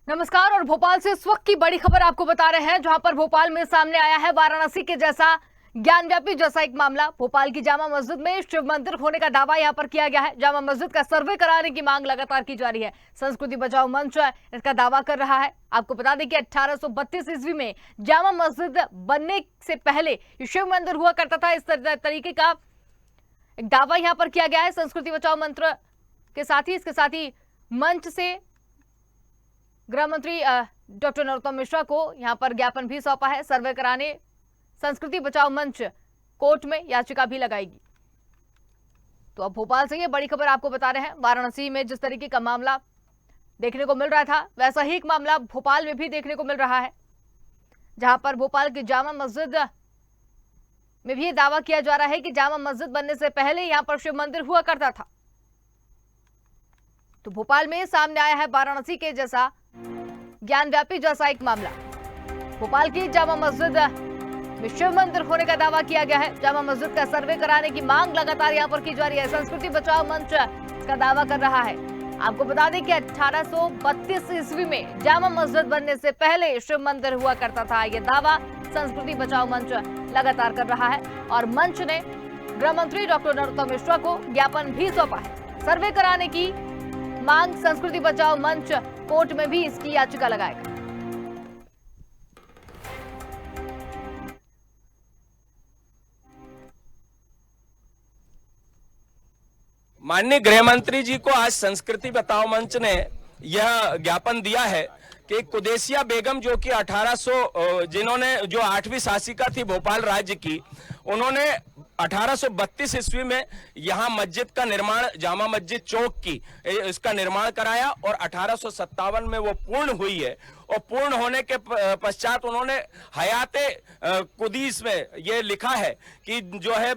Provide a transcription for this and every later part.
नमस्कार। और भोपाल से इस वक्त की बड़ी खबर आपको बता रहे हैं, जहां पर भोपाल में सामने आया है वाराणसी के जैसा ज्ञानव्यापी जैसा एक मामला। भोपाल की जामा मस्जिद में शिव मंदिर होने का दावा यहां पर किया गया है। जामा मस्जिद का सर्वे कराने की मांग लगातार की जा रही है। संस्कृति बचाओ मंच इसका दावा कर रहा है। आपको बता दें कि 1832 ईस्वी में जामा मस्जिद बनने से पहले शिव मंदिर हुआ करता था। इस तरीके का एक दावा यहां पर किया गया है संस्कृति बचाओ मंत्र के साथ ही। इसके साथ ही मंच से गृह मंत्री डॉक्टर नरोत्तम मिश्रा को यहां पर ज्ञापन भी सौंपा है। सर्वे कराने संस्कृति बचाओ मंच कोर्ट में याचिका भी लगाएगी। तो अब भोपाल से ये बड़ी खबर आपको बता रहे हैं। वाराणसी में जिस तरीके का मामला देखने को मिल रहा था, वैसा ही एक मामला भोपाल में भी देखने को मिल रहा है, जहां पर भोपाल की जामा मस्जिद में भी दावा किया जा रहा है कि जामा मस्जिद बनने से पहले यहां पर शिव मंदिर हुआ करता था। तो भोपाल में सामने आया है वाराणसी के जैसा ज्ञानव्यापी जैसा एक मामला। भोपाल की जामा मस्जिद में शिव मंदिर होने का दावा किया गया है। जामा मस्जिद का सर्वे कराने की मांग लगातार यहां पर की जा रही है। संस्कृति बचाओ मंच इसका दावा कर रहा है। आपको बता दें कि 1832 ईस्वी में जामा मस्जिद बनने से पहले शिव मंदिर हुआ करता था। यह दावा संस्कृति बचाओ मंच लगातार कर रहा है और मंच ने गृह मंत्री डॉक्टर नरोत्तम मिश्रा को ज्ञापन भी सौंपा है। सर्वे कराने की मांग संस्कृति बचाओ मंच कोर्ट में भी इसकी याचिका लगाएगा। माननीय गृह मंत्री जी को आज संस्कृति बचाओ मंच ने यह ज्ञापन दिया है कि कुदैसिया बेगम जो कि 1800 जिन्होंने जो 8वीं शासिका थी भोपाल राज्य की, उन्होंने 1832 ईस्वी में यहाँ मस्जिद का निर्माण, जामा मस्जिद चौक की इसका निर्माण कराया और 1857 में वो पूर्ण हुई है। और पूर्ण होने के पश्चात उन्होंने हयाते कुदीस में ये लिखा है कि जो है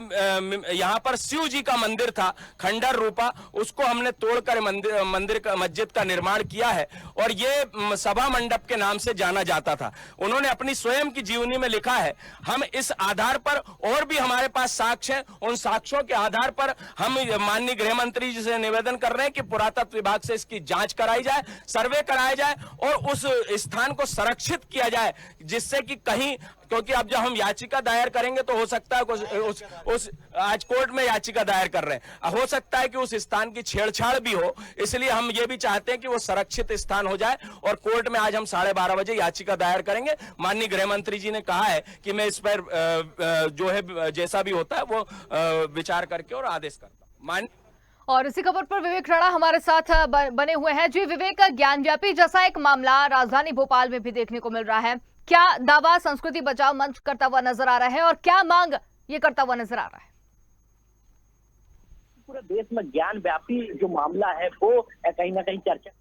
यहाँ पर शिव जी का मंदिर था खंडर रूपा, उसको हमने तोड़कर मस्जिद का निर्माण किया है और ये सभा मंडप के नाम से जाना जाता था। उन्होंने अपनी स्वयं की जीवनी में लिखा है, हम इस आधार पर और भी हमारे पास साक्ष्य हैं, उन साक्ष्यों के आधार पर हम माननीय गृह मंत्री जी से निवेदन कर रहे हैं कि पुरातत्व विभाग से इसकी जांच कराई जाए, सर्वे कराया जाए और उस स्थान को संरक्षित किया जाए, जिससे कि कहीं, क्योंकि अब जब हम याचिका दायर करेंगे तो हो सकता है उस आज कोर्ट में याचिका दायर कर रहे हैं, हो सकता है कि उस स्थान की छेड़छाड़ भी हो, इसलिए हम ये भी चाहते हैं कि वो संरक्षित स्थान हो जाए और कोर्ट में आज हम 12:30 बजे याचिका दायर करेंगे। माननीय गृह मंत्री जी ने कहा है कि मैं इस पर जो है जैसा भी होता है वो विचार करके और आदेश करता। और इसी खबर पर विवेक राणा हमारे साथ बने हुए हैं। जी विवेक, ज्ञानव्यापी जैसा एक मामला राजधानी भोपाल में भी देखने को मिल रहा है, क्या दावा संस्कृति बचाओ मंच करता हुआ नजर आ रहा है और क्या मांग ये करता हुआ नजर आ रहा है? पूरे देश में ज्ञानव्यापी जो मामला है वो कहीं ना कहीं चर्चा,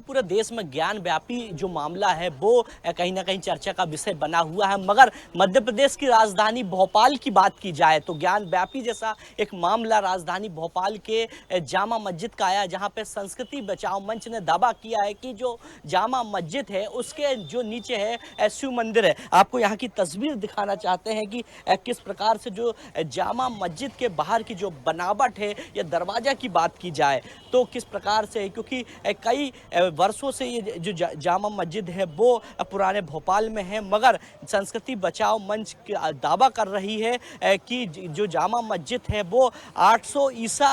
पूरे देश में ज्ञान व्यापी जो मामला है वो कहीं ना कहीं चर्चा का विषय बना हुआ है। मगर मध्य प्रदेश की राजधानी भोपाल की बात की जाए तो ज्ञान व्यापी जैसा एक मामला राजधानी भोपाल के जामा मस्जिद का आया, जहां पे संस्कृति बचाओ मंच ने दावा किया है कि जो जामा मस्जिद है उसके जो नीचे है शिव मंदिर है। आपको यहाँ की तस्वीर दिखाना चाहते हैं कि किस प्रकार से जो जामा मस्जिद के बाहर की जो बनावट है या दरवाजा की बात की जाए तो किस प्रकार से, क्योंकि कई वर्षों से ये जो जामा मस्जिद है वो पुराने भोपाल में है, मगर संस्कृति बचाओ मंच दावा कर रही है कि जो जामा मस्जिद है वो 800 ईसा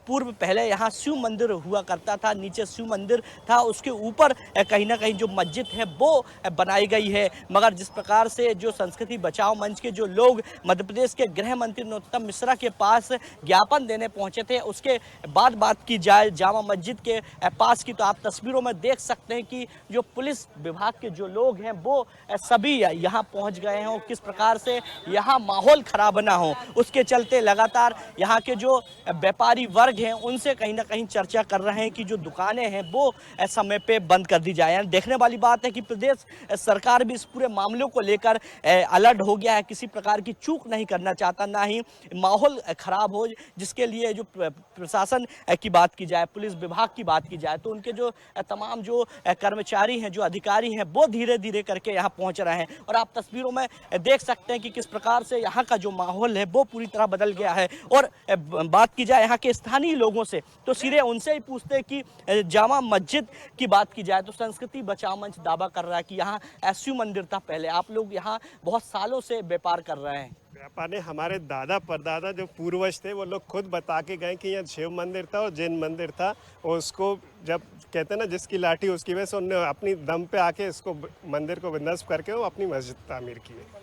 पूर्व पहले यहाँ शिव मंदिर हुआ करता था, नीचे शिव मंदिर था, उसके ऊपर कहीं ना कहीं जो मस्जिद है वो बनाई गई है। मगर जिस प्रकार से जो संस्कृति बचाओ मंच के जो लोग मध्य प्रदेश के गृह मंत्री नरोत्तम मिश्रा के पास ज्ञापन देने पहुंचे थे, उसके बाद बात की जाए जामा मस्जिद के पास की, तो आप तस्वीरों में देख सकते हैं कि जो पुलिस विभाग के जो लोग हैं वो सभी यहाँ पहुंच गए हैं और किस प्रकार से यहाँ माहौल खराब ना हो उसके चलते लगातार यहाँ के जो व्यापारी वर्ग हैं उनसे कहीं ना कहीं चर्चा कर रहे हैं कि जो दुकानें हैं वो समय पे बंद कर दी जाए। देखने वाली बात है कि प्रदेश सरकार भी इस पूरे मामलों को लेकर अलर्ट हो गया है, किसी प्रकार की चूक नहीं करना चाहता, ना ही माहौल खराब हो, जिसके लिए जो प्रशासन की बात की जाए, पुलिस विभाग की बात की जाए तो उनके जो तमाम जो कर्मचारी हैं, जो अधिकारी हैं, वो धीरे धीरे करके यहाँ पहुँच रहे हैं। और आप तस्वीरों में देख सकते हैं कि किस प्रकार से यहाँ का जो माहौल है वो पूरी तरह बदल गया है। और बात की जाए यहाँ के स्थानीय लोगों से तो सीधे उनसे ही पूछते हैं कि जामा मस्जिद की बात की जाए तो संस्कृति बचाओ मंच दावा कर रहा है कि यहाँ शिव मंदिर था पहले। आप लोग यहाँ बहुत सालों से व्यापार कर रहे हैं। व्यापार ने हमारे दादा परदादा जो पूर्वज थे वो लोग खुद बता के गए कि यहाँ शिव मंदिर था और जैन मंदिर था। और उसको जब कहते हैं ना जिसकी लाठी उसकी वजह से उन्होंने अपनी दम पे आके इसको मंदिर को नस्ब करके वो अपनी मस्जिद तामीर की है।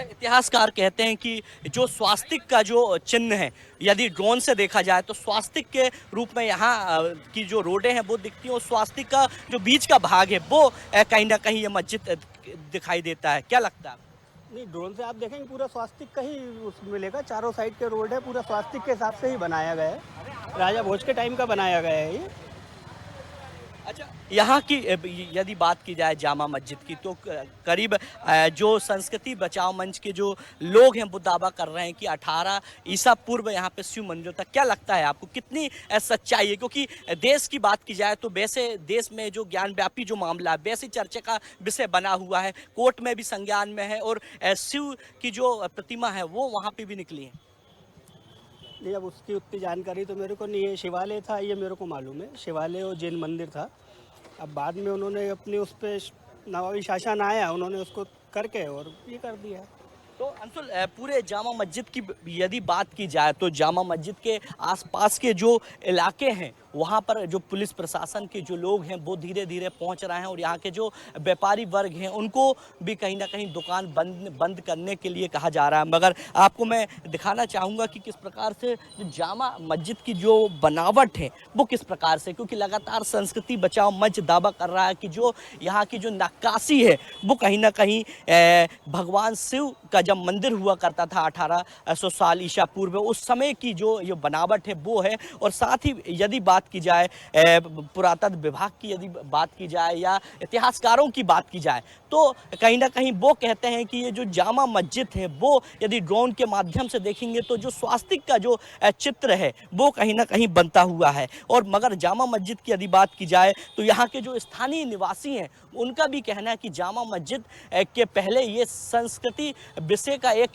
इतिहासकार कहते हैं कि जो स्वास्तिक का जो चिन्ह है यदि ड्रोन से देखा जाए तो स्वास्तिक के रूप में यहाँ की जो रोडें हैं वो दिखती हैं और स्वास्तिक का जो बीच का भाग है वो कहीं ना कहीं ये मस्जिद दिखाई देता है। क्या लगता है? नहीं, ड्रोन से आप देखेंगे पूरा स्वास्तिक का ही उसमें मिलेगा। चारों साइड के रोड है, पूरा स्वास्तिक के हिसाब से ही बनाया गया है। राजा भोज के टाइम का बनाया गया है ये। अच्छा, यहाँ की यदि बात की जाए जामा मस्जिद की तो करीब जो संस्कृति बचाओ मंच के जो लोग हैं वो दावा कर रहे हैं कि 18 ईसा पूर्व यहाँ पे शिव मंदिर था। क्या लगता है आपको कितनी सच्चाई है? क्योंकि देश की बात की जाए तो वैसे देश में जो ज्ञान व्यापी जो मामला है वैसे चर्चा का विषय बना हुआ है, कोर्ट में भी संज्ञान में है और शिव की जो प्रतिमा है वो वहाँ पर भी निकली है। नहीं, अब उसकी उतनी जानकारी तो मेरे को नहीं है। शिवालय था ये मेरे को मालूम है, शिवालय और जैन मंदिर था। अब बाद में उन्होंने अपने उस पर नवाबी शासन आया, उन्होंने उसको करके और ये कर दिया। तो अंशुल, पूरे जामा मस्जिद की यदि बात की जाए तो जामा मस्जिद के आसपास के जो इलाके हैं वहाँ पर जो पुलिस प्रशासन के जो लोग हैं वो धीरे धीरे पहुँच रहे हैं और यहाँ के जो व्यापारी वर्ग हैं उनको भी कहीं ना कहीं दुकान बंद करने के लिए कहा जा रहा है। मगर आपको मैं दिखाना चाहूँगा कि किस प्रकार से जो जामा मस्जिद की जो बनावट है वो किस प्रकार से, क्योंकि लगातार संस्कृति बचाओ मंच दावा कर रहा है कि जो यहाँ की जो नक्काशी है वो कहीं ना कहीं भगवान शिव का जब मंदिर हुआ करता था 1800 साल ईसा पूर्व उस समय की जो ये बनावट है वो है। और साथ ही यदि बात की जाए पुरातत्व विभाग की यदि बात की जाए या इतिहासकारों की बात की जाए तो कहीं ना कहीं वो कहते हैं कि ये जो जामा मस्जिद है वो यदि ड्रोन के माध्यम से देखेंगे तो जो स्वास्तिक का जो चित्र है वो कहीं ना कहीं बनता हुआ है। और मगर जामा मस्जिद की यदि बात की जाए तो यहाँ के जो स्थानीय निवासी हैं उनका भी कहना है कि जामा मस्जिद के पहले ये संस्कृति विषय का एक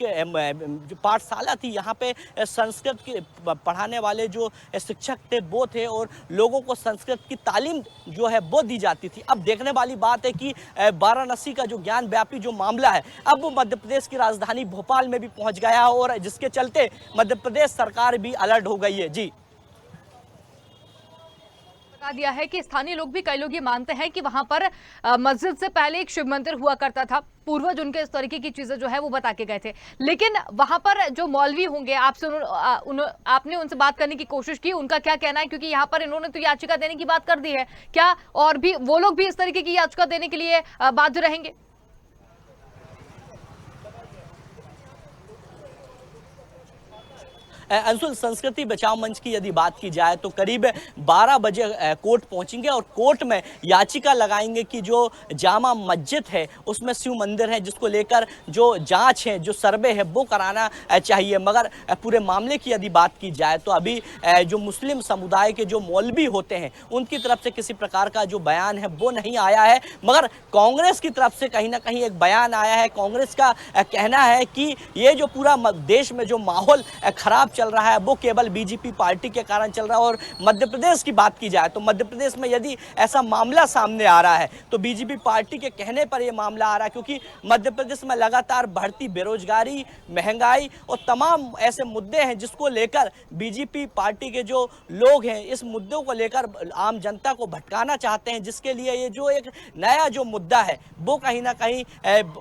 जो पाठशाला थी, यहाँ पे संस्कृत के पढ़ाने वाले जो शिक्षक थे वो थे और लोगों को संस्कृत की तालीम जो है वो दी जाती थी। अब देखने वाली बात है कि वाराणसी का जो ज्ञान व्यापी जो मामला है अब वो मध्य प्रदेश की राजधानी भोपाल में भी पहुंच गया है और जिसके चलते मध्य प्रदेश सरकार भी अलर्ट हो गई है। जी, बता दिया है कि स्थानीय लोग भी, कई लोग ये मानते हैं कि वहां पर मस्जिद से पहले एक शिव मंदिर हुआ करता था। पूर्वज उनके इस तरीके की चीजें जो है वो बता के गए थे। लेकिन वहां पर जो मौलवी होंगे, आपने उनसे बात करने की कोशिश की, उनका क्या कहना है? क्योंकि यहाँ पर इन्होंने तो याचिका देने की बात कर दी है, क्या और भी वो लोग भी इस तरीके की याचिका देने के लिए बाध्य रहेंगे? अंशुल, संस्कृति बचाओ मंच की यदि बात की जाए तो करीब 12 बजे कोर्ट पहुंचेंगे और कोर्ट में याचिका लगाएंगे कि जो जामा मस्जिद है उसमें शिव मंदिर है जिसको लेकर जो जांच है, जो सर्वे है वो कराना चाहिए। मगर पूरे मामले की यदि बात की जाए तो अभी जो मुस्लिम समुदाय के जो मौलवी होते हैं उनकी तरफ से किसी प्रकार का जो बयान है वो नहीं आया है। मगर कांग्रेस की तरफ से कहीं ना कहीं एक बयान आया है। कांग्रेस का कहना है कि ये जो पूरा देश में जो माहौल खराब चल रहा है वो केवल बीजेपी पार्टी के कारण चल रहा है। और मध्य प्रदेश की बात की जाए तो मध्य प्रदेश में यदि ऐसा मामला सामने आ रहा है तो बीजेपी पार्टी के कहने पर यह मामला आ रहा है, क्योंकि मध्य प्रदेश में लगातार बढ़ती बेरोजगारी, महंगाई और तमाम ऐसे मुद्दे हैं जिसको लेकर बीजेपी पार्टी के जो लोग हैं इस मुद्दों को लेकर आम जनता को भटकाना चाहते हैं, जिसके लिए ये जो एक नया जो मुद्दा है वो कहीं ना कहीं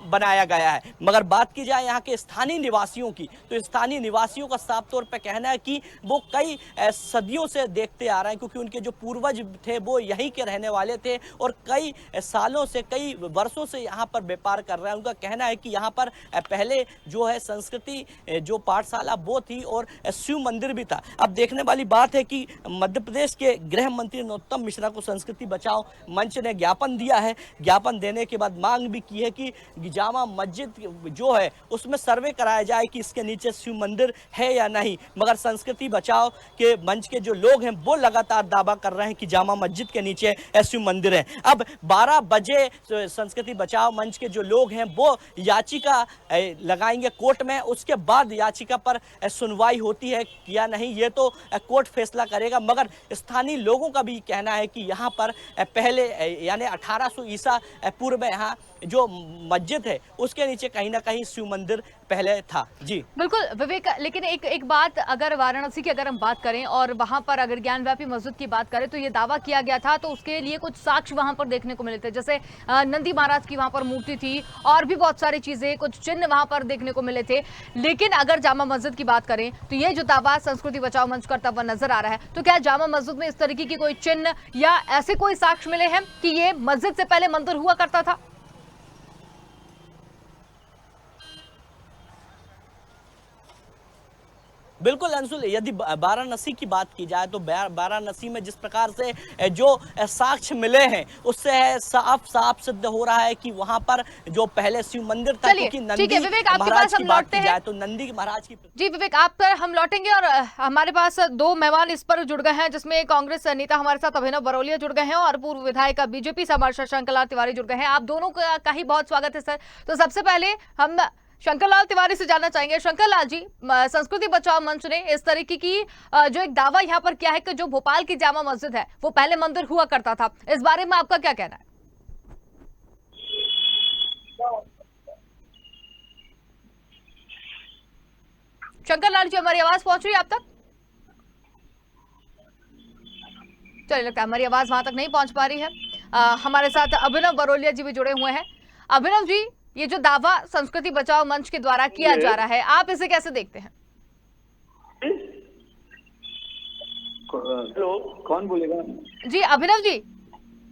बनाया गया है। मगर बात की जाए यहाँ के स्थानीय निवासियों की तो स्थानीय निवासियों का साफ तौर पर कहना है कि वो कई सदियों से देखते आ रहे हैं, क्योंकि उनके जो पूर्वज थे वो यहीं के रहने वाले थे और कई सालों से, कई वर्षों से यहाँ पर व्यापार कर रहे हैं। उनका कहना है कि यहाँ पर पहले जो है संस्कृति जो पाठशाला वो थी और शिव मंदिर भी था। अब देखने वाली बात है कि मध्य प्रदेश के गृह मंत्री नरोत्तम मिश्रा को संस्कृति बचाओ मंच ने ज्ञापन दिया है। ज्ञापन देने के बाद मांग भी की है कि जामा मस्जिद जो है उसमें सर्वे कराया जाए कि इसके नीचे शिव मंदिर है या नहीं। नहीं, मगर संस्कृति बचाओ के मंच के जो लोग हैं वो लगातार दावा कर रहे हैं कि जामा मस्जिद के नीचे शिव मंदिर है। अब 12 बजे संस्कृति बचाओ मंच के जो लोग हैं वो याचिका लगाएंगे कोर्ट में, उसके बाद याचिका पर सुनवाई होती है या नहीं ये तो कोर्ट फैसला करेगा। मगर स्थानीय लोगों का भी कहना है कि यहाँ पर पहले यानी 1800 ईसा पूर्व में यहाँ जो मस्जिद है उसके नीचे कहीं ना कहीं शिव मंदिर पहले था। जी बिल्कुल विवेक, लेकिन एक बात, अगर वाराणसी की अगर हम बात करें और वहां पर अगर ज्ञानव्यापी मस्जिद की बात करें तो ये दावा किया गया था, तो उसके लिए कुछ साक्ष्य वहां पर देखने को मिले थे, जैसे नंदी महाराज की वहां पर मूर्ति थी और भी बहुत सारी चीजें, कुछ चिन्ह वहां पर देखने को मिले थे। लेकिन अगर जामा मस्जिद की बात करें तो ये जो दावा संस्कृति बचाओ मंच करता हुआ नजर आ रहा है, तो क्या जामा मस्जिद में इस तरीके की कोई चिन्ह या ऐसे कोई साक्ष्य मिले हैं कि ये मस्जिद से पहले मंदिर हुआ करता था? बिल्कुल अंशुल, यदि वाराणसी की बात की जाए तो वाराणसी में जिस प्रकार से जो साक्ष्य मिले हैं उससे साफ साफ सिद्ध हो रहा है कि वहां पर जो पहले शिव मंदिर था, क्योंकि नंदी महाराज की बात की जाए तो नंदी महाराज की। जी विवेक, आप पर हम लौटेंगे और हमारे पास दो मेहमान इस पर जुड़ गए हैं, जिसमें कांग्रेस नेता हमारे साथ अभिनव बरौलिया जुड़ गए हैं और पूर्व विधायक बीजेपी से हमारे साथ शंकरलाल तिवारी जुड़ गए हैं। आप दोनों का ही बहुत स्वागत है सर। तो सबसे पहले हम शंकरलाल तिवारी से जानना चाहेंगे। शंकरलाल जी, संस्कृति बचाओ मंच ने इस तरीके की जो एक दावा यहाँ पर किया है कि जो भोपाल की जामा मस्जिद है वो पहले मंदिर हुआ करता था, इस बारे में आपका क्या कहना है? शंकरलाल जी, हमारी आवाज पहुंच रही है आप तक? चलिए, लगता है हमारी आवाज वहां तक नहीं पहुंच पा रही है। हमारे साथ अभिनव बरौलिया जी भी जुड़े हुए हैं। अभिनव जी, ये जो दावा संस्कृति बचाओ मंच के द्वारा किया जा रहा है, आप इसे कैसे देखते हैं? हेलो, कौन बोलेगा? जी अभिनव जी,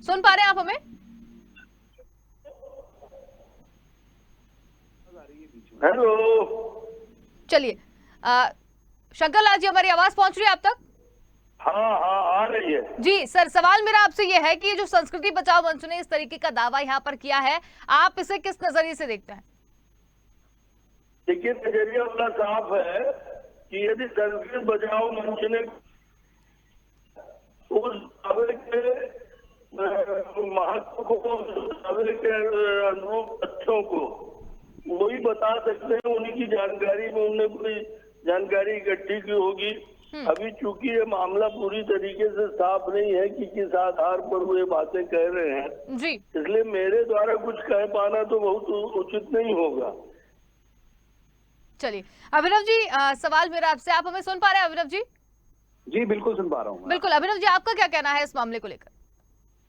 सुन पा रहे हैं आप हमें? हेलो, चलिए, शंकरलाल जी, हमारी आवाज पहुंच रही है आप तक? हाँ आ रही है जी सर, सवाल मेरा आपसे ये है कि ये जो संस्कृति बचाओ मंच ने इस तरीके का दावा यहाँ पर किया है, आप इसे किस नजरिए से देखते हैं? देखिए, नजरिया अपना साफ है कि यदि संस्कृत बचाओ मंच ने उस दावे के महत्व को, दावे के अनुरूप तथ्यों को वही बता सकते हैं, उन्हीं की जानकारी में उन्होंने कोई जानकारी इकट्ठी की होगी। अभी चूंकि ये मामला पूरी तरीके से साफ नहीं है कि किस आधार पर वो ये बातें कह रहे हैं जी, इसलिए मेरे द्वारा कुछ कह पाना तो बहुत उचित नहीं होगा। चलिए अभिनव जी, सवाल मेरा आपसे, आप हमें सुन पा रहे हैं अभिनव जी? जी बिल्कुल सुन पा रहा हूँ। बिल्कुल अभिनव जी, आपका क्या कहना है इस मामले को लेकर?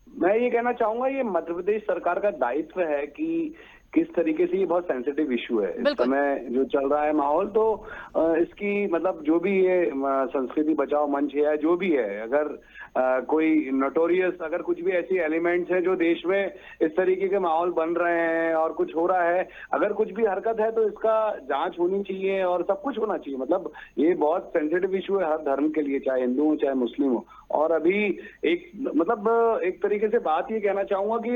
मैं ये कहना चाहूंगा, ये मध्य प्रदेश सरकार का दायित्व है कि किस तरीके से, ये बहुत सेंसिटिव इशू है इस समय जो चल रहा है माहौल, तो इसकी मतलब जो भी ये संस्कृति बचाओ मंच है, जो भी है, अगर कोई नोटोरियस, अगर कुछ भी ऐसी एलिमेंट्स हैं जो देश में इस तरीके के माहौल बन रहे हैं और कुछ हो रहा है, अगर कुछ भी हरकत है तो इसका जांच होनी चाहिए और सब कुछ होना चाहिए। मतलब ये बहुत सेंसिटिव इशू है हर धर्म के लिए, चाहे हिंदू हो चाहे मुस्लिम हो। और अभी एक तरीके से बात ये कहना चाहूंगा कि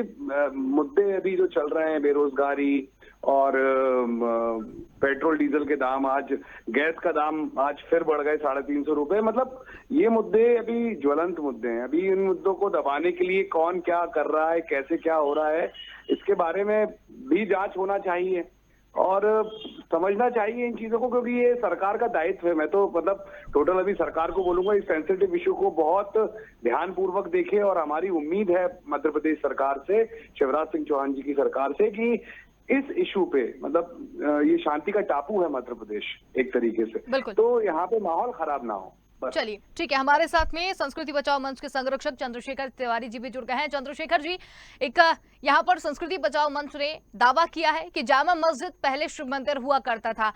मुद्दे अभी जो चल रहे हैं, बेरोजगारी और पेट्रोल डीजल के दाम, आज गैस का दाम आज फिर बढ़ गए 350 रुपए, मतलब ये मुद्दे अभी ज्वलंत मुद्दे हैं। अभी इन मुद्दों को दबाने के लिए कौन क्या कर रहा है, कैसे क्या हो रहा है, इसके बारे में भी जांच होना चाहिए और समझना चाहिए इन चीजों को, क्योंकि ये सरकार का दायित्व है। मैं तो मतलब टोटल अभी सरकार को बोलूंगा इस सेंसिटिव इशू को बहुत ध्यानपूर्वक देखे और हमारी उम्मीद है मध्य प्रदेश सरकार से, शिवराज सिंह चौहान जी की सरकार से, कि इस इशू पे, मतलब ये शांति का टापू है मध्य प्रदेश एक तरीके से, तो यहाँ पे माहौल खराब ना हो। चलिए ठीक है, हमारे साथ में संस्कृति बचाओ मंच के संरक्षक चंद्रशेखर तिवारी जी भी जुड़ गए हैं। चंद्रशेखर जी, एक यहाँ पर संस्कृति बचाओ मंच ने दावा किया है कि जामा मस्जिद पहले शिव मंदिर हुआ करता था।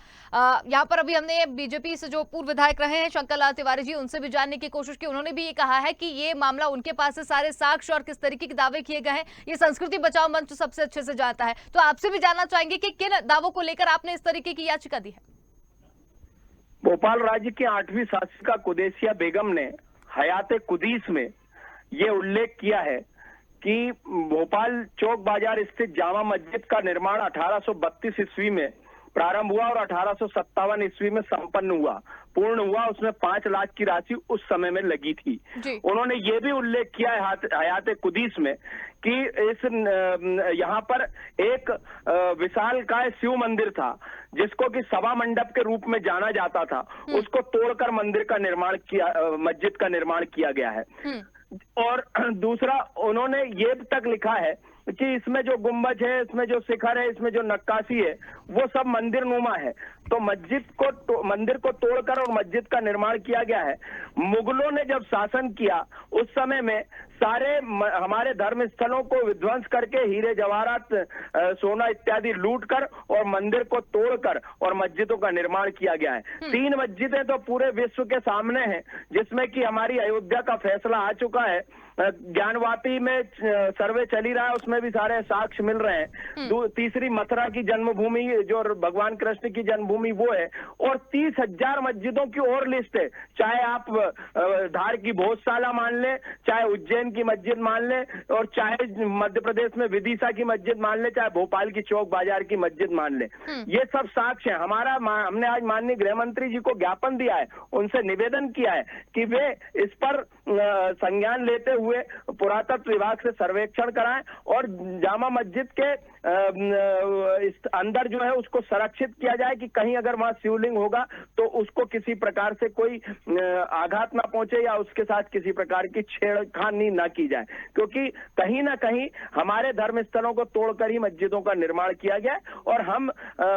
यहाँ पर अभी हमने बीजेपी से जो पूर्व विधायक रहे हैं शंकरलाल तिवारी जी, उनसे भी जानने की कोशिश की। उन्होंने भी ये कहा है कि ये मामला उनके पास से सारे साक्ष्य और किस तरीके के दावे किए गए हैं ये संस्कृति बचाओ मंच सबसे अच्छे से जानता है। तो आपसे भी जानना चाहेंगे कि किन दावों को लेकर आपने इस तरीके की याचिका दी है? भोपाल राज्य की 8वीं शासिका कुदैसिया बेगम ने हयाते कुदीस में ये उल्लेख किया है कि भोपाल चौक बाजार स्थित जामा मस्जिद का निर्माण 1832 ईस्वी में प्रारंभ हुआ और 1857 ईस्वी में संपन्न हुआ, पूर्ण हुआ। उसमें 5 लाख की राशि उस समय में लगी थी। उन्होंने ये भी उल्लेख किया है हयात कुदीस में कि इस यहाँ पर एक विशालकाय शिव मंदिर था जिसको कि सभा मंडप के रूप में जाना जाता था, उसको तोड़कर मंदिर का निर्माण किया, मस्जिद का निर्माण किया गया है। और दूसरा उन्होंने ये तक लिखा है कि इसमें जो गुंबज है, इसमें जो शिखर है, इसमें जो नक्काशी है, वो सब मंदिर नुमा है। तो मंदिर को तोड़कर और मस्जिद का निर्माण किया गया है। मुगलों ने जब शासन किया उस समय में सारे हमारे धर्म स्थलों को विध्वंस करके हीरे जवाहरात, सोना इत्यादि लूट कर और मंदिर को तोड़कर और मस्जिदों का निर्माण किया गया है। 3 मस्जिदें तो पूरे विश्व के सामने हैं, जिसमें कि हमारी अयोध्या का फैसला आ चुका है। ज्ञानवापी में सर्वे चली रहा है, उसमें भी सारे साक्ष्य मिल रहे हैं। तीसरी मथुरा की जन्मभूमि जो भगवान कृष्ण की जन्मभूमि वो है। और 30,000 मस्जिदों की और लिस्ट है, चाहे आप धार की भोजशाला मान लें, चाहे उज्जैन की मस्जिद मान लें, और चाहे मध्य प्रदेश में विदिशा की मस्जिद मान लें, चाहे भोपाल की चौक बाजार की मस्जिद मान लें। ये सब साक्ष्य है। हमने आज माननीय गृह मंत्री जी को ज्ञापन दिया है, उनसे निवेदन किया है कि वे इस पर संज्ञान लेते हुए पुरातत्व विभाग से सर्वेक्षण कराएं और जामा मस्जिद के इस अंदर जो है उसको संरक्षित किया जाए कि कहीं अगर वहां शिवलिंग होगा तो उसको किसी प्रकार से कोई आघात ना पहुंचे या उसके साथ किसी प्रकार की छेड़खानी ना की जाए, क्योंकि कहीं ना कहीं हमारे धर्म स्थलों को तोड़कर ही मस्जिदों का निर्माण किया गया है। और हम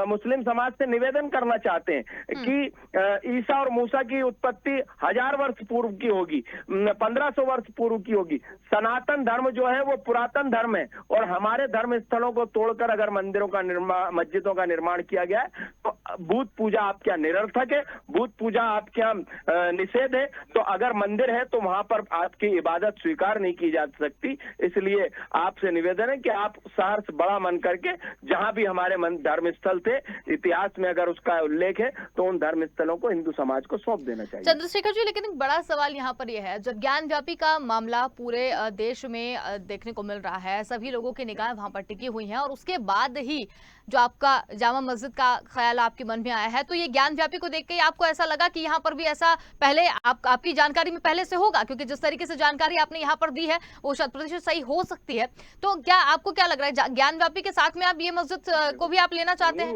मुस्लिम समाज से निवेदन करना चाहते हैं कि ईसा और मूसा की उत्पत्ति 1000 वर्ष पूर्व की होगी, 1500 वर्ष पूर्व की होगी। सनातन धर्म जो है वो पुरातन धर्म है और हमारे धर्म स्थलों को तोड़कर अगर मंदिरों का निर्माण, मस्जिदों का निर्माण किया गया है तो भूत पूजा आपके यहाँ निरर्थक है, भूत पूजा आपके यहाँ निषेध है। तो अगर मंदिर है तो वहां पर आपकी इबादत स्वीकार नहीं की जा सकती। इसलिए आपसे निवेदन है कि आप सहर्ष बड़ा मन करके जहां भी हमारे धर्म स्थल थे इतिहास में अगर उसका उल्लेख है तो उन धर्म स्थलों को हिंदू समाज को सौंप देना चाहिए। चंद्रशेखर जी, लेकिन एक बड़ा सवाल यहाँ पर यह है, जब ज्ञानव्यापी का मामला पूरे देश में देखने को मिल रहा है, सभी लोगों की निगाहें वहां पर टिकी हुई हैं और उसके बाद ही जो आपका जामा मस्जिद का ख्याल आपके मन में आया है, तो ये ज्ञानव्यापी को देख के आपको ऐसा लगा कि यहाँ पर भी ऐसा पहले आपकी जानकारी में पहले से होगा, क्योंकि जिस तरीके से जानकारी आपने यहाँ पर दी है वो 100% सही हो सकती है। तो क्या आपको क्या लग रहा है, ज्ञानव्यापी के साथ में आप ये मस्जिद को भी आप लेना चाहते हैं?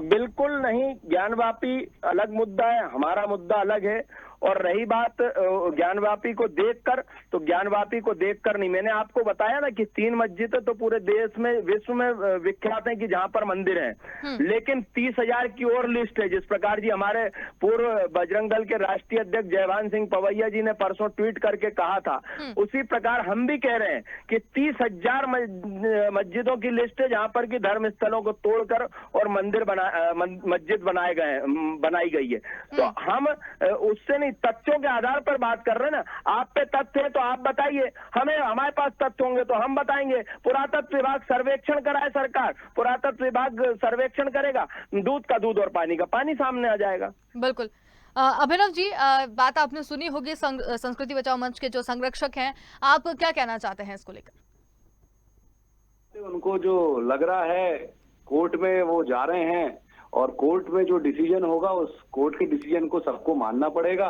बिल्कुल नहीं, ज्ञानव्यापी अलग मुद्दा है, हमारा मुद्दा अलग है। और रही बात ज्ञानव्यापी को देखकर, तो ज्ञानव्यापी को देखकर नहीं, मैंने आपको बताया ना कि 3 मस्जिदें तो पूरे देश में, विश्व में विख्यात हैं कि जहां पर मंदिर हैं, लेकिन 30,000 की और लिस्ट है। जिस प्रकार जी हमारे पूर्व बजरंग दल के राष्ट्रीय अध्यक्ष जयभान सिंह पवैया जी ने परसों ट्वीट करके कहा था, उसी प्रकार हम भी कह रहे हैं कि 30,000 मस्जिदों की लिस्ट है जहां पर की धर्म स्थलों को तोड़कर और मस्जिद बनाई गई है। तो हम उससे तथ्यों के आधार पर बात कर रहे हैं ना। आप पे तथ्य है तो आप बताइए, हमारे पास तथ्य होंगे तो हम बताएंगे। पुरातत्व विभाग सर्वेक्षण कराए, सरकार पुरातत्व विभाग सर्वेक्षण करेगा, दूध का दूध और पानी का पानी सामने आ जाएगा। बिल्कुल। अभिनव जी, बात आपने सुनी होगी संस्कृति बचाओ मंच के जो संरक्षक हैं, आप क्या कहना चाहते हैं इसको लेकर? उनको जो लग रहा है कोर्ट में वो जा रहे हैं और कोर्ट में जो डिसीजन होगा उस कोर्ट के डिसीजन को सबको मानना पड़ेगा।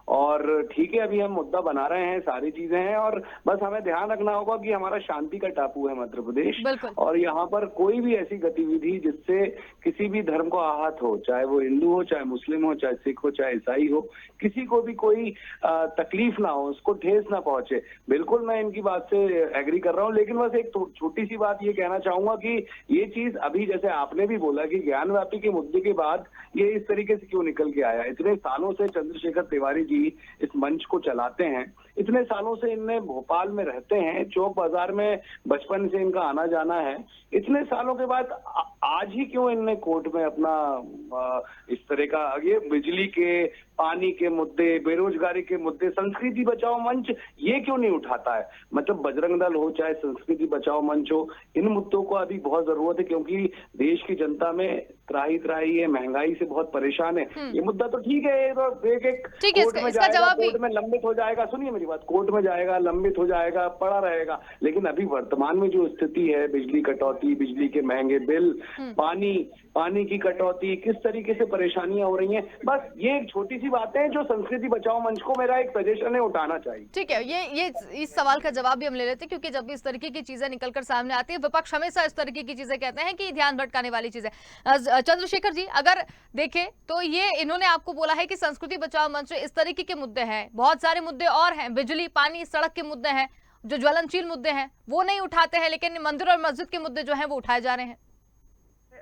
और ठीक है, अभी हम मुद्दा बना रहे हैं, सारी चीजें हैं, और बस हमें ध्यान रखना होगा कि हमारा शांति का टापू है मध्य प्रदेश, और यहाँ पर कोई भी ऐसी गतिविधि जिससे किसी भी धर्म को आहत हो, चाहे वो हिंदू हो, चाहे मुस्लिम हो, चाहे सिख हो, चाहे ईसाई हो, किसी को भी कोई तकलीफ ना हो, उसको ठेस ना पहुंचे। बिल्कुल मैं इनकी बात से एग्री कर रहा हूँ, लेकिन बस एक छोटी सी बात ये कहना चाहूंगा कि ये चीज अभी जैसे आपने भी बोला कि ज्ञानव्यापी के मुद्दे के बाद ये इस तरीके से क्यों निकल के आया। इतने सालों से चंद्रशेखर तिवारी जी इस मंच को चलाते हैं, इतने सालों से इनमें भोपाल में रहते हैं, चौक बाजार में बचपन से इनका आना जाना है, इतने सालों के बाद आज ही क्यों इनने कोर्ट में अपना इस तरह का, ये बिजली के पानी के मुद्दे, बेरोजगारी के मुद्दे, संस्कृति बचाओ मंच ये क्यों नहीं उठाता है? मतलब बजरंग दल हो चाहे संस्कृति बचाओ मंच हो, इन मुद्दों को अभी बहुत जरूरत है, क्योंकि देश की जनता में त्राही है, महंगाई से बहुत परेशान है। ये मुद्दा तो ठीक है, एक ठीक है, कोर्ट में इसका जाएगा, जवाब भी कोर्ट में लंबित हो जाएगा, सुनिए मेरी बात, कोर्ट में जाएगा, लंबित हो जाएगा, पड़ा रहेगा। लेकिन अभी वर्तमान में जो स्थिति है, बिजली कटौती, बिजली के महंगे बिल, पानी की कटौती, किस तरीके से परेशानियां हो रही हैं, बस ये एक छोटी सी बातें हैं जो संस्कृति बचाओ मंच को मेरा एक सजेशन है उठाना चाहिए। ठीक है, ये इस सवाल का जवाब भी हम ले लेते हैं, क्योंकि जब भी इस तरीके की चीजें निकलकर सामने आती है, विपक्ष हमेशा इस तरीके की चीजें कहते हैं कि ध्यान भटकाने वाली चीजें। चंद्रशेखर जी, अगर देखें तो ये इन्होंने आपको बोला है कि संस्कृति बचाओ मंच इस तरीके के मुद्दे हैं, बहुत सारे मुद्दे और हैं, बिजली, पानी, सड़क के मुद्दे हैं, जो ज्वलनशील मुद्दे हैं वो नहीं उठाते हैं, लेकिन मंदिर और मस्जिद के मुद्दे जो हैं वो उठाए जा रहे हैं।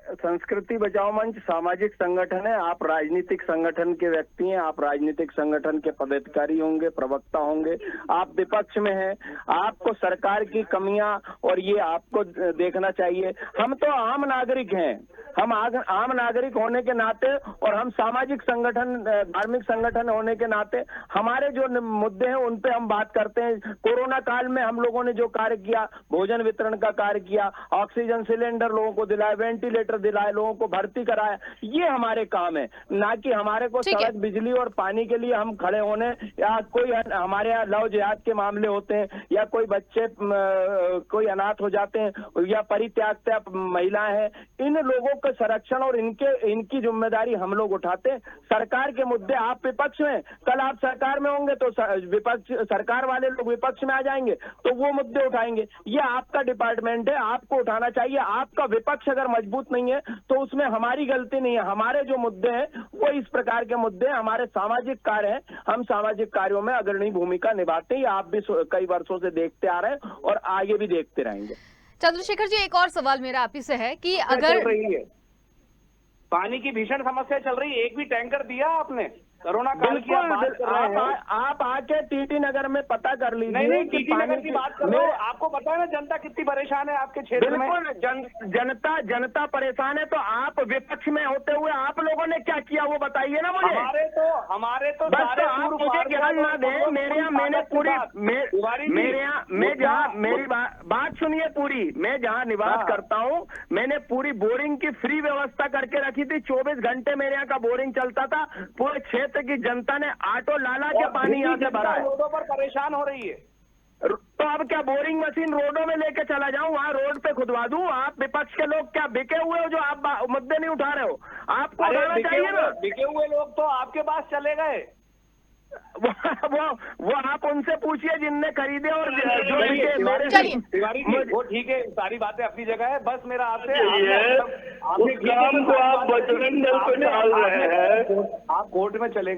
संस्कृति बचाओ मंच सामाजिक संगठन है, आप राजनीतिक संगठन के व्यक्ति हैं, आप राजनीतिक संगठन के पदाधिकारी होंगे, प्रवक्ता होंगे, आप विपक्ष में हैं, आपको सरकार की कमियां और ये आपको देखना चाहिए। हम तो आम नागरिक हैं, हम आम नागरिक होने के नाते और हम सामाजिक संगठन, धार्मिक संगठन होने के नाते हमारे जो मुद्दे हैं उन पे हम बात करते हैं। कोरोना काल में हम लोगों ने जो कार्य किया, भोजन वितरण का कार्य किया, ऑक्सीजन सिलेंडर लोगों को दिलाए, वेंटिलेटर दिलाए, लोगों को भर्ती कराया, ये हमारे काम है, ना कि हमारे को सड़क, बिजली और पानी के लिए हम खड़े होने, या कोई हमारे यहाँ लव जिहाद के मामले होते हैं, या कोई बच्चे कोई अनाथ हो जाते हैं, या परित्यागता महिलाएं हैं, इन लोगों के संरक्षण और इनकी जिम्मेदारी हम लोग उठाते हैं। सरकार के मुद्दे, आप विपक्ष में, कल आप सरकार में होंगे तो विपक्ष, सरकार वाले लोग विपक्ष में आ जाएंगे तो वो मुद्दे उठाएंगे। ये आपका डिपार्टमेंट है, आपको उठाना चाहिए। आपका विपक्ष अगर मजबूत नहीं है तो उसमें हमारी गलती नहीं है। हमारे जो मुद्दे हैं वो इस प्रकार के मुद्दे हैं, हमारे सामाजिक कार्य हैं, हम सामाजिक कार्यों में अग्रणी भूमिका निभाते हैं। आप भी कई वर्षों से देखते आ रहे हैं और आगे भी देखते रहेंगे। चंद्रशेखर जी, एक और सवाल मेरा आप ही से है कि अगर पानी की भीषण समस्या चल रही है, एक भी टैंकर दिया आपने? कोरोना काल की आप आके टीटी नगर में पता कर लीजिए। नहीं, टीटी नगर की बात करो, आपको पता है ना जनता कितनी परेशान है आपके क्षेत्र में। जनता परेशान है, तो आप विपक्ष में होते हुए आप लोगों ने क्या किया वो बताइए ना मुझे। हमारे तो बस तो आप मुझे ज्ञान ना दें। मेरे यहाँ मैंने पूरी मेरे यहाँ मैं जहाँ, मेरी बात सुनिए पूरी, मैं जहाँ निवास करता हूँ मैंने पूरी बोरिंग की फ्री व्यवस्था करके रखी थी। 24 घंटे मेरे यहाँ का बोरिंग चलता था। पूरे क्षेत्र की जनता ने ऑटो लाला के पानी यहाँ से भरा है। रोडों पर परेशान हो रही है, तो अब क्या बोरिंग मशीन रोडों में लेके चला जाऊं, वहाँ रोड पे खुदवा दूं? आप विपक्ष के लोग क्या बिके हुए हो जो आप मुद्दे नहीं उठा रहे हो? आपको उठाना चाहिए ना। बिके हुए लोग तो आपके पास चले गए। वो आप उनसे पूछिए जिनने खरीदे और जो बिके। तिवारी जी, वो ठीक है, सारी बातें अपनी जगह है। बस मेरा आपसे उस काम को आप बजरंग दल पे डाल रहे हैं। आप कोर्ट में चले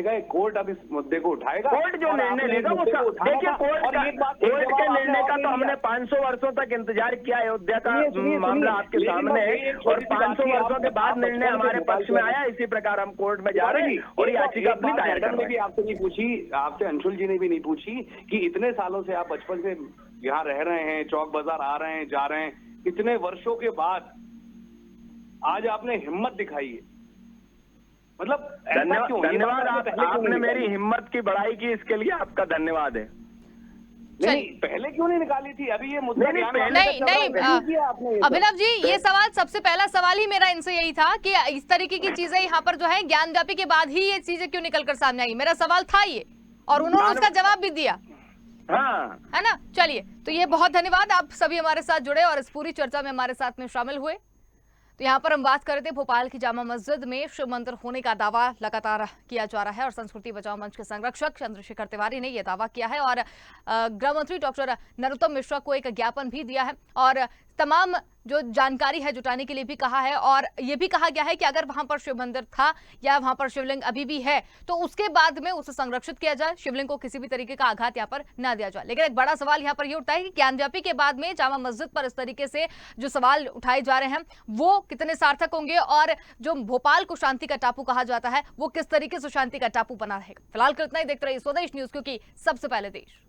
गए, कोर्ट अब इस मुद्दे को उठाएगा। कोर्ट जो निर्णय लेगा वो देखिए, कोर्ट के निर्णय का तो हमने 500 वर्षों तक इंतजार किया। अयोध्या का मामला आपके सामने है और 500 वर्षों के बाद निर्णय हमारे पक्ष में आया। इसी प्रकार हम कोर्ट में जा रहे हैं और याचिका अपनी दायर कर रहे हैं। भी आपसे नहीं पूछी, आपसे अंशुल जी ने भी नहीं पूछी कि इतने सालों से आप बचपन से यहाँ रह रहे हैं, चौक बाजार आ रहे हैं, जा रहे हैं, इतने वर्षों के बाद आज आपने हिम्मत दिखाई है। मतलब धन्यवाद, आपने मेरी हिम्मत की बढ़ाई की, इसके लिए आपका धन्यवाद है। नहीं, पहले क्यों नहीं निकाली थी? अभी ये मुद्दा नहीं, अभिनव जी, ये सवाल, सबसे पहला सवाल ही मेरा इनसे यही था कि इस तरीके की चीजें यहाँ पर जो है ज्ञान व्यापी के बाद ही ये चीजें क्यों निकलकर सामने आई। मेरा सवाल था ये, और उन्होंने उसका जवाब भी दिया, है ना। चलिए, तो ये बहुत धन्यवाद, आप सभी हमारे साथ जुड़े और इस पूरी चर्चा में हमारे साथ में शामिल हुए। तो यहाँ पर हम बात कर रहे थे भोपाल की जामा मस्जिद में शिव मंदिर होने का दावा लगातार किया जा रहा है और संस्कृति बचाओ मंच के संरक्षक चंद्रशेखर तिवारी ने यह दावा किया है और गृह मंत्री डॉक्टर नरोत्तम मिश्रा को एक ज्ञापन भी दिया है और तमाम जो जानकारी है जुटाने के लिए भी कहा है और ये भी कहा गया है कि अगर वहां पर शिव मंदिर था या वहां पर शिवलिंग अभी भी है तो उसके बाद में उसे संरक्षित किया जाए, शिवलिंग को किसी भी तरीके का आघात यहाँ पर न दिया जाए। लेकिन एक बड़ा सवाल यहाँ पर ये उठता है कि ज्ञानव्यापी के बाद में जामा मस्जिद पर इस तरीके से जो सवाल उठाए जा रहे हैं वो कितने सार्थक होंगे और जो भोपाल को शांति का टापू कहा जाता है वो किस तरीके से शांति का टापू बना रहेगा। फिलहाल इतना ही देखते रहिए स्वदेश न्यूज, क्योंकि सबसे पहले देश।